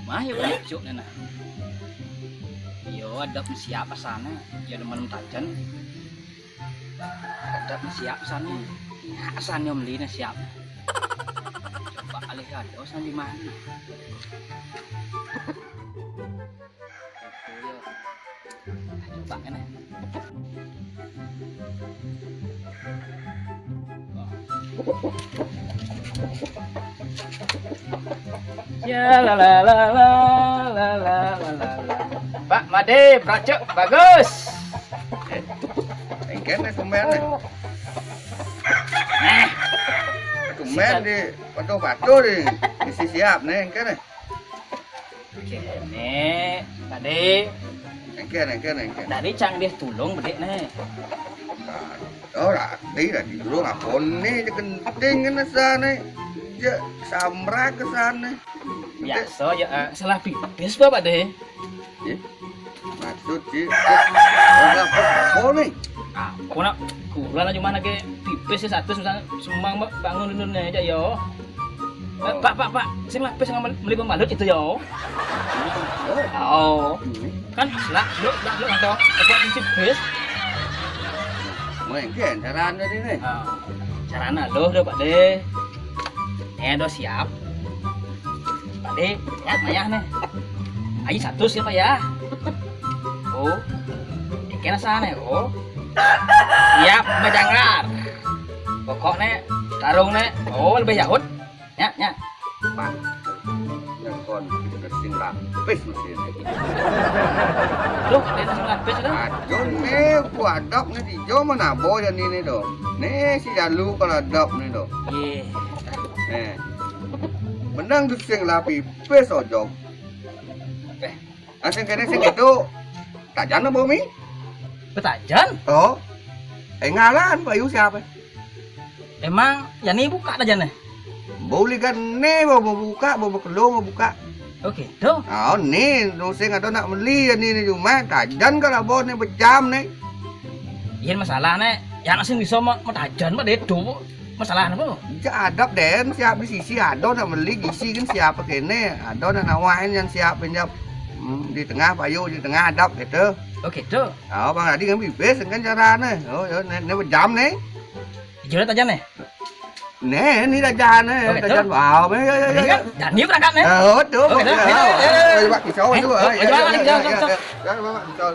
Mah ya banyak cuk nana. Yo ada siapa sana? Ya demen tajan. Ada siap sana. Asan yang beli siap. Coba alih ada asan di mana? Coba kan? Ya la la la la la la la. Pak Made, Pracuk, bagus. Engken tumben nih. Tumben di batu-batu di isi siap nih engken nih. Kene, Made. Engken. Dari cang dia tulung bedek nih. Đó là tí là đi luôn à con này cho cần tinh cái nó này chứ sam rác cái san này Biasa ya salah pipis Pak Made. maksud sih orang apa nih Aku nak kurang aja mana ke pipis satu semang bangun dulu aja yo. Pak, saya lapis sama beli pembalut itu yo. Oh, kan lah, lu atau aku pipis. Mungkin caranya tadi nih. Caranya loh Pak De. Udah siap. Pak De, ya mayah nih. Ayo satu siapa ya? Oh, ikan sana oh. Siap bajangar. Pokoknya tarung nih. Oh lebih yahut. Ya. Pak, yang kon kesing lapis mesin ini. Loh, dia langsung lapis dah. Ajon nih, gua adop nih di jo mana boy dan ini do. Nih si Jalu kalau adop nih do. Iya. Nih, menang kesing lapis ojok. Asing kene sing itu tajan apa mi? Petajan? Oh, ngalan Pak Yu siapa? Emang Yani buka aja nih. Boleh kan nih mau buka, mau kelong mau buka. Oke, tuh. Oh nih, sing ada nak beli ini cuma tajan kalau bos nih berjam nih. Iya masalah nih. Yang asing bisa mau tajan Pak Dedo. Masalah apa? Ja adap den siap di sisi ada nak beli gisi kan siapa kene, ada nak nawain yang siap pinjam. Di tengah Pak Yu di tengah adap gitu. Oke, tuh. Oh Bang Adi kan bibis kan caranya. Oh ini berjam nih. Jual tajan nih. Nè, ní ra cha nó ta vào mấy Dan nhiều berangkat nih. đúng. Oke, dah. Bác số chú ơi. Ayo, Bác số.